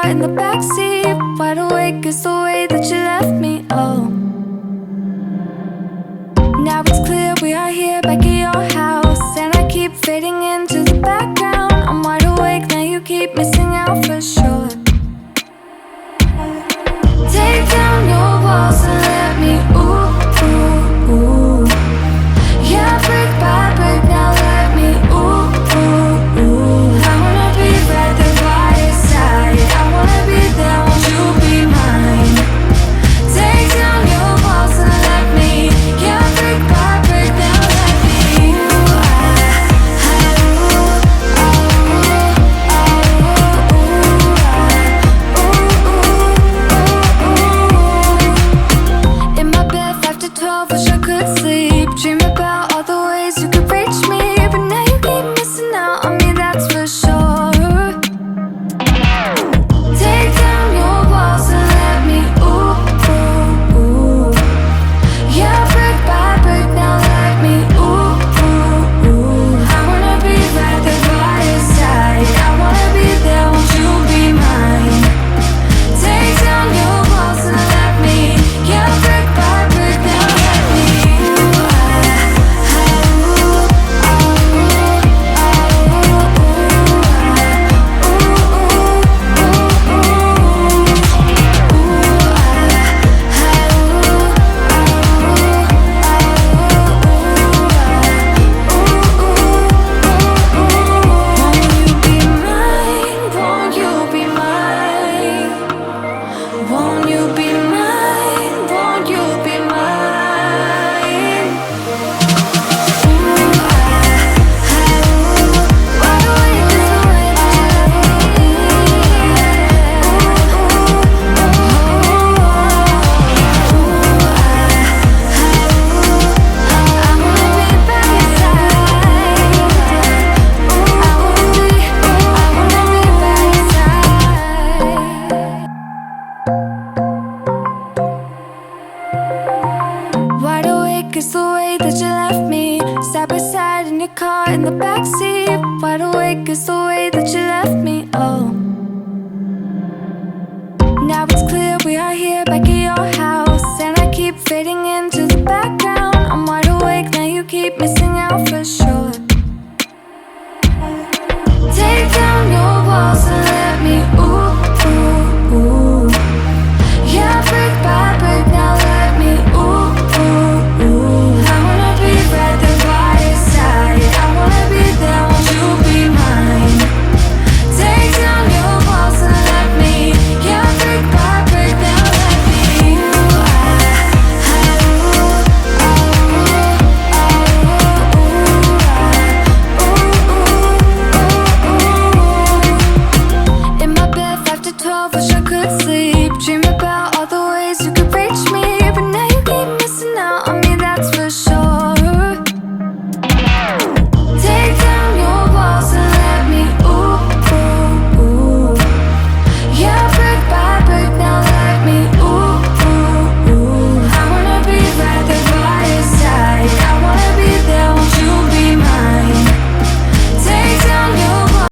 car in the backseat. Wide awake is the way that you left me, oh. Now it's clear we are here back at your house, and I keep fading into the background. I'm wide awake, now you keep missing out for sure. Take down your walls and let me ooh, ooh, ooh. Yeah, brick by brick, now let me ooh, ooh, ooh. I wanna be right there by your side. I wanna be there, won't you be mine? Take down your walls and let me, yeah, brick by brick, now let me ooh, in my bed 5 to 12, wish I could sleep. Dream about all the ways you could reach me, but now you keep missing out on me, that's for sure. Take down your walls and let me ooh, ooh, ooh. Yeah, brick by brick, now let me ooh, ooh, ooh. I wanna be right there by your side. I wanna be there, won't you be mine? Take down your walls and let me, yeah, brick by brick, now let me won't you be mine? Won't you be mine? Wide awake is the way that you left me. I wanna be by your side. I wanna be by your side. Wide awake is the way that you left me, side by side in your car in the backseat. Wide awake is the way that you left me, oh. Now it's clear we are here back at your house, and I keep fading into the background. I'm wide awake, now you keep missing out for sure. Take down your walls and let me ooh, ooh, ooh. Yeah, brick by brick, now let me ooh, ooh, ooh. I wanna be right there by your side. I wanna be there, won't you be mine? Take down your walls and let me, yeah, brick by brick, now let me in my bed 5 to 12, wish I could sleep. Dream about all the ways you could reach me, but